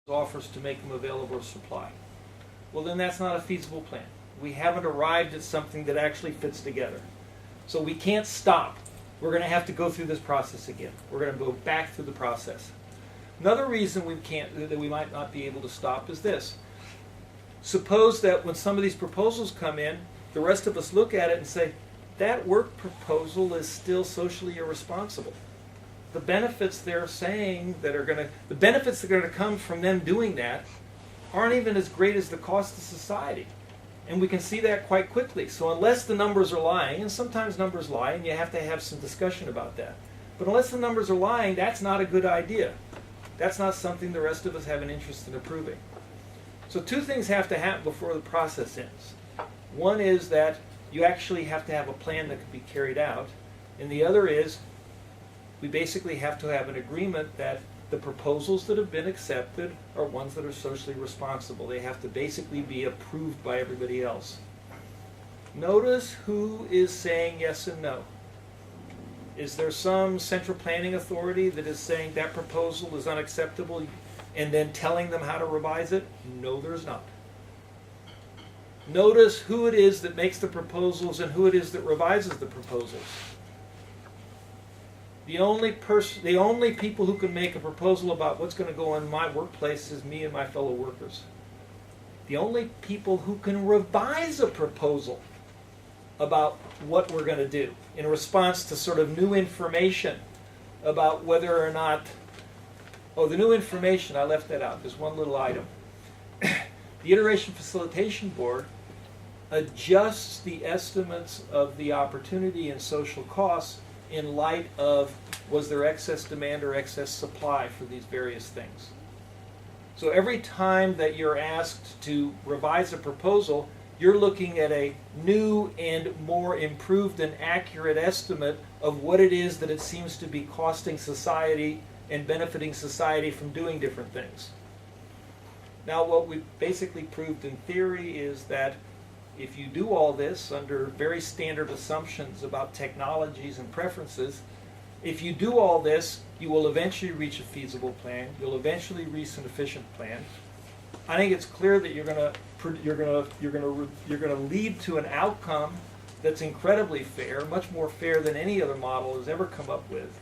offers to make them available to supply. Well, then that's not a feasible plan. We haven't arrived at something that actually fits together. So we can't stop. We're going to have to go through this process again. We're going to go back through the process. Another reason that we might not be able to stop is this. Suppose that when some of these proposals come in, the rest of us look at it and say, that work proposal is still socially irresponsible. The benefits they're saying the benefits that are going to come from them doing that aren't even as great as the cost to society. And we can see that quite quickly. So unless the numbers are lying, and sometimes numbers lie, and you have to have some discussion about that. But unless the numbers are lying, that's not a good idea. That's not something the rest of us have an interest in approving. So two things have to happen before the process ends. One is that you actually have to have a plan that can be carried out. And the other is we basically have to have an agreement that the proposals that have been accepted are ones that are socially responsible. They have to basically be approved by everybody else. Notice who is saying yes and no. Is there some central planning authority that is saying that proposal is unacceptable and then telling them how to revise it? No, there's not. Notice who it is that makes the proposals and who it is that revises the proposals. The only people who can make a proposal about what's going to go in my workplace is me and my fellow workers. The only people who can revise a proposal about what we're going to do in response to sort of new information about whether or not, the new information, I left that out. There's one little item. The Iteration Facilitation Board adjusts the estimates of the opportunity and social costs in light of was there excess demand or excess supply for these various things. So every time that you're asked to revise a proposal, you're looking at a new and more improved and accurate estimate of what it is that it seems to be costing society and benefiting society from doing different things. Now, what we've basically proved in theory is that if you do all this under very standard assumptions about technologies and preferences, if you do all this, you will eventually reach a feasible plan. You'll eventually reach an efficient plan. I think it's clear that you're going to lead to an outcome that's incredibly fair, much more fair than any other model has ever come up with.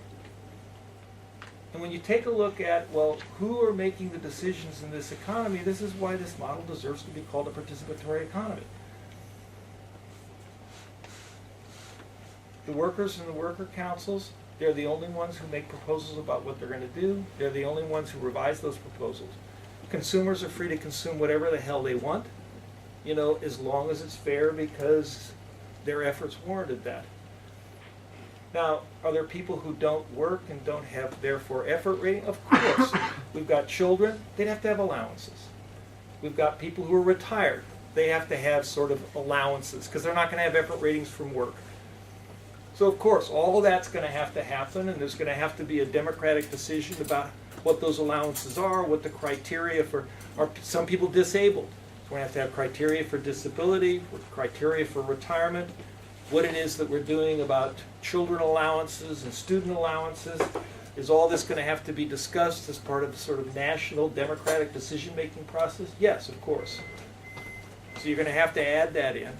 And when you take a look at, well, who are making the decisions in this economy, this is why this model deserves to be called a participatory economy. The workers and the worker councils, they're the only ones who make proposals about what they're going to do. They're the only ones who revise those proposals. Consumers are free to consume whatever the hell they want, as long as it's fair because their efforts warranted that. Now, are there people who don't work and don't have, therefore, effort rating? Of course. We've got children, they'd have to have allowances. We've got people who are retired. They have to have sort of allowances because they're not going to have effort ratings from work. So, of course, all of that's going to happen, and there's going to have to be a democratic decision about what those allowances are, what the criteria for, are some people disabled? So we're going to have criteria for disability, criteria for retirement, what it is that we're doing about children allowances and student allowances. Is all this going to have to be discussed as part of the sort of national democratic decision-making process? Yes, of course. So you're going to have to add that in.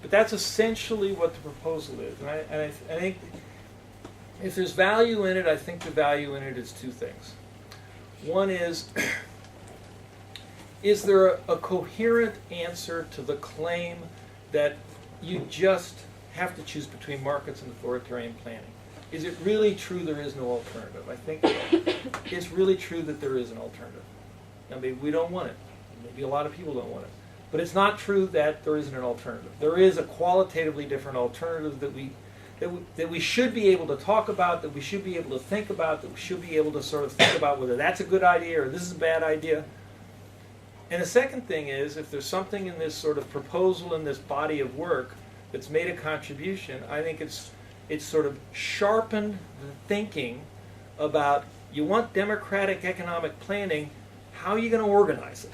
But that's essentially what the proposal is. And I think if there's value in it, I think the value in it is two things. One is there a coherent answer to the claim that you just have to choose between markets and authoritarian planning? Is it really true there is no alternative? I think it's really true that there is an alternative. Now, maybe we don't want it. Maybe a lot of people don't want it. But it's not true that there isn't an alternative. There is a qualitatively different alternative that we should be able to talk about, that we should be able to think about, that we should be able to sort of think about whether that's a good idea or this is a bad idea. And the second thing is, if there's something in this sort of proposal, in this body of work, that's made a contribution, I think it's sort of sharpened the thinking about, you want democratic economic planning, how are you going to organize it?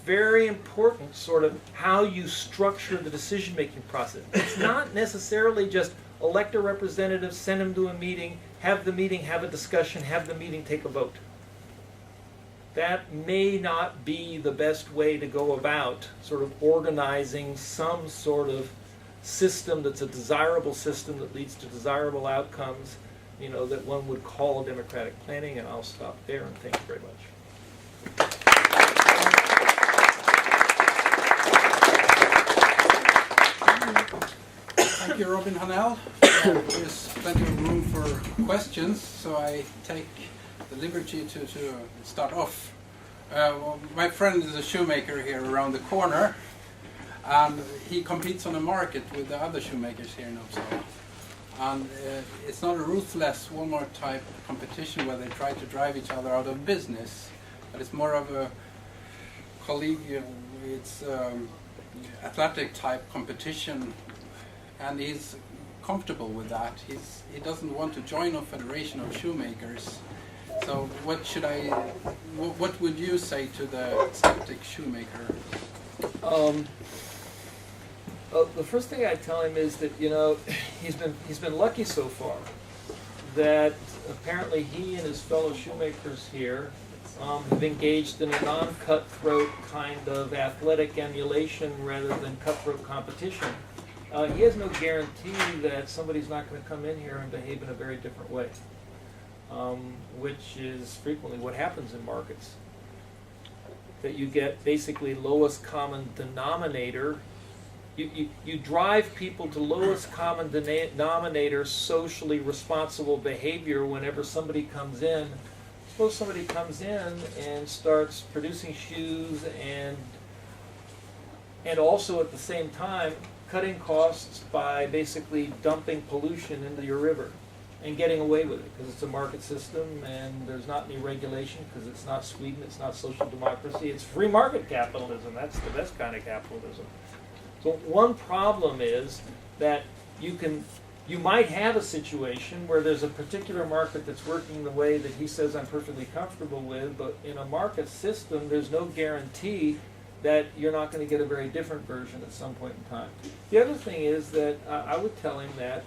Very important sort of how you structure the decision-making process. It's not necessarily just elect a representative, send them to a meeting, have the meeting have a discussion, have the meeting take a vote. that may not be the best way to go about sort of organizing some sort of system that's a desirable system that leads to desirable outcomes, you know, that one would call democratic planning. And I'll stop there, and thank you very much. Thank you, Robin Hahnel. There's plenty of room for questions, so I take the liberty to start off. My friend is a shoemaker here around the corner, and he competes on the market with the other shoemakers here in Uppsala. And it's not a ruthless Walmart type competition where they try to drive each other out of business, but it's more of a collegial, it's athletic type competition, and he's comfortable with that. He doesn't want to join a federation of shoemakers. So what would you say to the skeptic shoemaker? The first thing I tell him is that, you know, he's been lucky so far that apparently he and his fellow shoemakers here have engaged in a non-cutthroat kind of athletic emulation rather than cutthroat competition. He has no guarantee that somebody's not going to come in here and behave in a very different way, which is frequently what happens in markets. That you get basically lowest common denominator. You drive people to lowest common denominator socially responsible behavior whenever somebody comes in. Suppose somebody comes in and starts producing shoes and also at the same time cutting costs by basically dumping pollution into your river and getting away with it because it's a market system and there's not any regulation because it's not Sweden, it's not social democracy, it's free market capitalism. That's the best kind of capitalism. So one problem is that you might have a situation where there's a particular market that's working the way that he says I'm perfectly comfortable with, but in a market system there's no guarantee that you're not going to get a very different version at some point in time. The other thing is that I would tell him that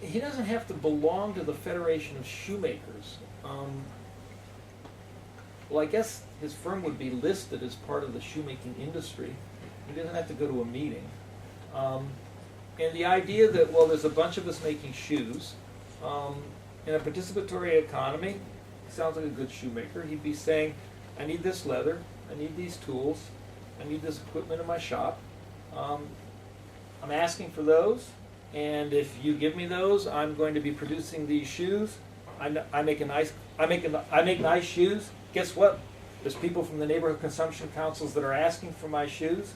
he doesn't have to belong to the Federation of Shoemakers. Well, I guess his firm would be listed as part of the shoemaking industry. He doesn't have to go to a meeting. And the idea that, well, there's a bunch of us making shoes, in a participatory economy, he sounds like a good shoemaker. He'd be saying, I need this leather, I need these tools, I need this equipment in my shop. I'm asking for those, and if you give me those, I'm going to be producing these shoes. I make nice shoes. Guess what? There's people from the neighborhood consumption councils that are asking for my shoes.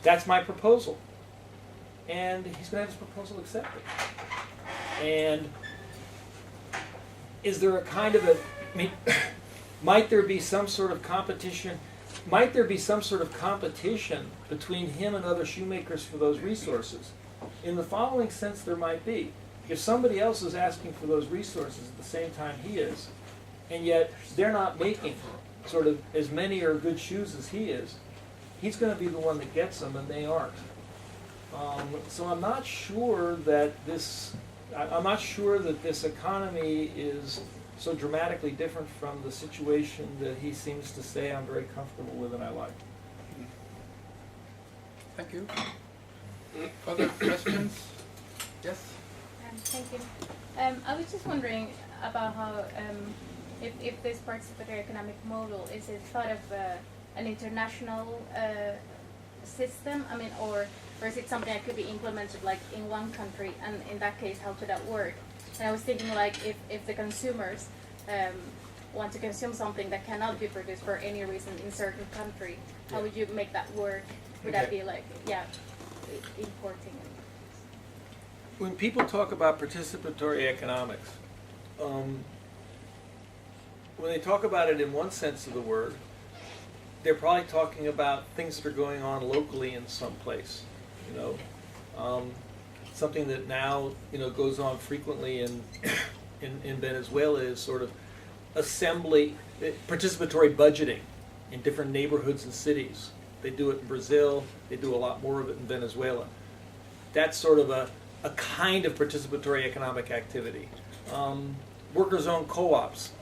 That's my proposal. And he's going to have his proposal accepted. And is there a kind of might there be some sort of competition? Might there be some sort of competition between him and other shoemakers for those resources? In the following sense, there might be. If somebody else is asking for those resources at the same time he is, and yet they're not making sort of as many or good shoes as he is, he's going to be the one that gets them, and they aren't. So I'm not sure that this economy is so dramatically different from the situation that he seems to say I'm very comfortable with and I like. Thank you. Other questions? Yes? Thank you. I was just wondering about how, if this participatory economic model, is it thought of an international system? I mean, or is it something that could be implemented like in one country, and in that case, how could that work? And I was thinking like if the consumers want to consume something that cannot be produced for any reason in certain country, how would you make that work? Would that be like, importing? When people talk about participatory economics, when they talk about it in one sense of the word, they're probably talking about things that are going on locally in some place. You know, something that now goes on frequently in Venezuela is sort of participatory budgeting in different neighborhoods and cities. They do it in Brazil. They do a lot more of it in Venezuela. That's sort of a kind of participatory economic activity. Workers-owned co-ops.